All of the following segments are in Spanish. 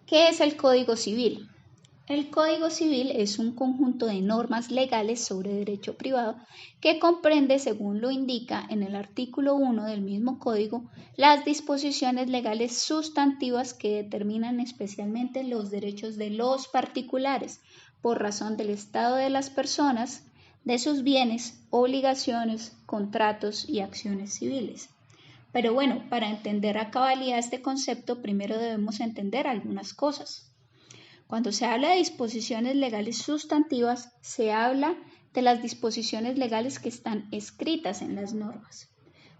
¿Qué es el Código Civil? El Código Civil es un conjunto de normas legales sobre derecho privado que comprende, según lo indica en el artículo 1 del mismo código, las disposiciones legales sustantivas que determinan especialmente los derechos de los particulares por razón del estado de las personas, de sus bienes, obligaciones, contratos y acciones civiles. Pero bueno, para entender a cabalidad este concepto, primero debemos entender algunas cosas. Cuando se habla de disposiciones legales sustantivas, se habla de las disposiciones legales que están escritas en las normas.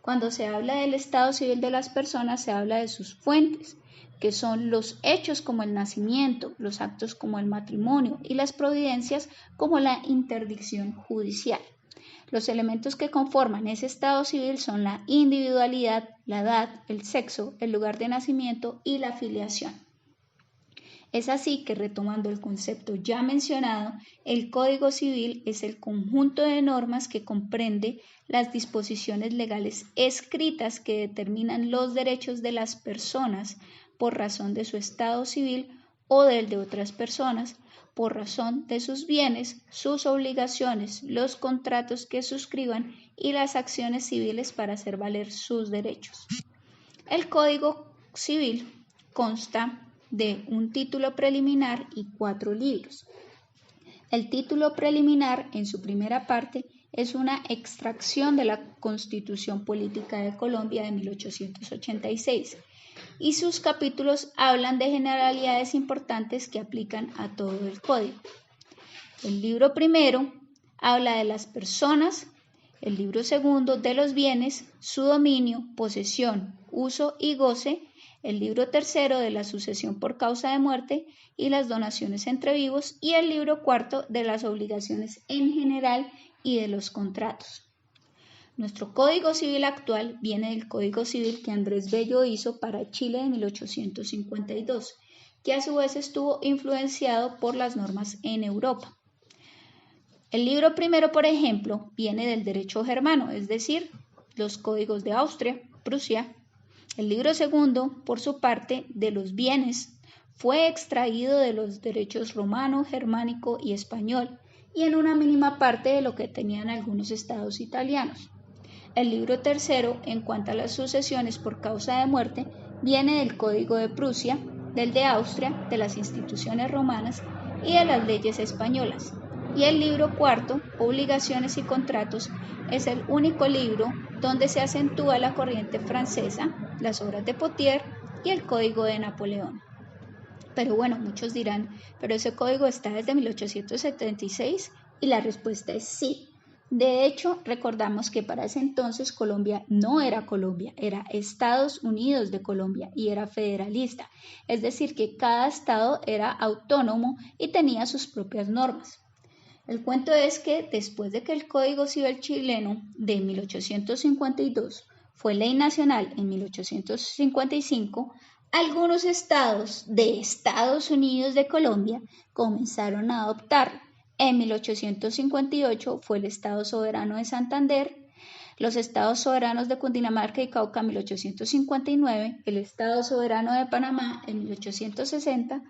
Cuando se habla del estado civil de las personas, se habla de sus fuentes, que son los hechos como el nacimiento, los actos como el matrimonio y las providencias como la interdicción judicial. Los elementos que conforman ese estado civil son la individualidad, la edad, el sexo, el lugar de nacimiento y la filiación. Es así que, retomando el concepto ya mencionado, el Código Civil es el conjunto de normas que comprende las disposiciones legales escritas que determinan los derechos de las personas por razón de su estado civil o del de otras personas, por razón de sus bienes, sus obligaciones, los contratos que suscriban y las acciones civiles para hacer valer sus derechos. El Código Civil consta de un título preliminar y 4 libros. El título preliminar, en su primera parte, es una extracción de la Constitución Política de Colombia de 1886 y sus capítulos hablan de generalidades importantes que aplican a todo el código. El libro primero habla de las personas, el libro segundo de los bienes, su dominio, posesión, uso y goce, el libro tercero de la sucesión por causa de muerte y las donaciones entre vivos y el libro cuarto de las obligaciones en general y de los contratos. Nuestro Código Civil actual viene del Código Civil que Andrés Bello hizo para Chile en 1852, que a su vez estuvo influenciado por las normas en Europa. El libro primero, por ejemplo, viene del derecho germano, es decir, los códigos de Austria, Prusia. El libro segundo, por su parte, de los bienes, fue extraído de los derechos romano, germánico y español, y en una mínima parte de lo que tenían algunos estados italianos. El libro tercero, en cuanto a las sucesiones por causa de muerte, viene del Código de Prusia, del de Austria, de las instituciones romanas y de las leyes españolas. Y el libro cuarto, Obligaciones y Contratos, es el único libro donde se acentúa la corriente francesa, las obras de Potier y el Código de Napoleón. Pero bueno, muchos dirán, ¿pero ese código está desde 1876? Y la respuesta es sí. De hecho, recordamos que para ese entonces Colombia no era Colombia, era Estados Unidos de Colombia y era federalista, es decir, que cada estado era autónomo y tenía sus propias normas. El cuento es que después de que el Código Civil chileno de 1852 fue ley nacional en 1855, algunos estados de Estados Unidos de Colombia comenzaron a adoptarlo. En 1858 fue el Estado Soberano de Santander, los Estados Soberanos de Cundinamarca y Cauca en 1859, el Estado Soberano de Panamá en 1860,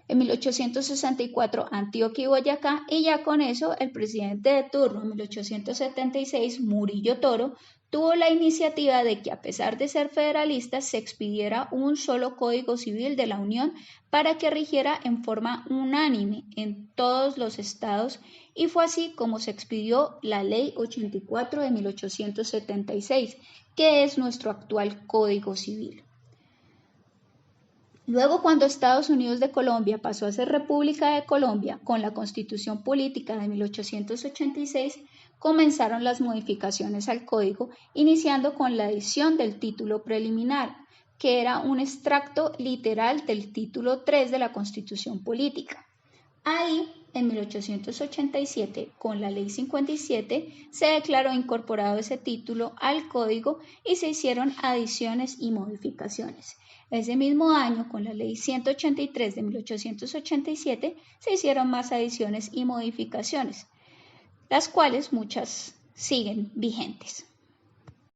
en 1864 Antioquia y Boyacá, y ya con eso el presidente de turno en 1876, Murillo Toro, tuvo la iniciativa de que a pesar de ser federalistas se expidiera un solo Código Civil de la Unión para que rigiera en forma unánime en todos los estados, y fue así como se expidió la Ley 84 de 1876, que es nuestro actual Código Civil. Luego, cuando Estados Unidos de Colombia pasó a ser República de Colombia con la Constitución Política de 1886, comenzaron las modificaciones al código, iniciando con la adición del título preliminar, que era un extracto literal del título 3 de la Constitución Política. Ahí, en 1887, con la Ley 57, se declaró incorporado ese título al código y se hicieron adiciones y modificaciones. Ese mismo año, con la Ley 183 de 1887, se hicieron más adiciones y modificaciones, las cuales muchas siguen vigentes.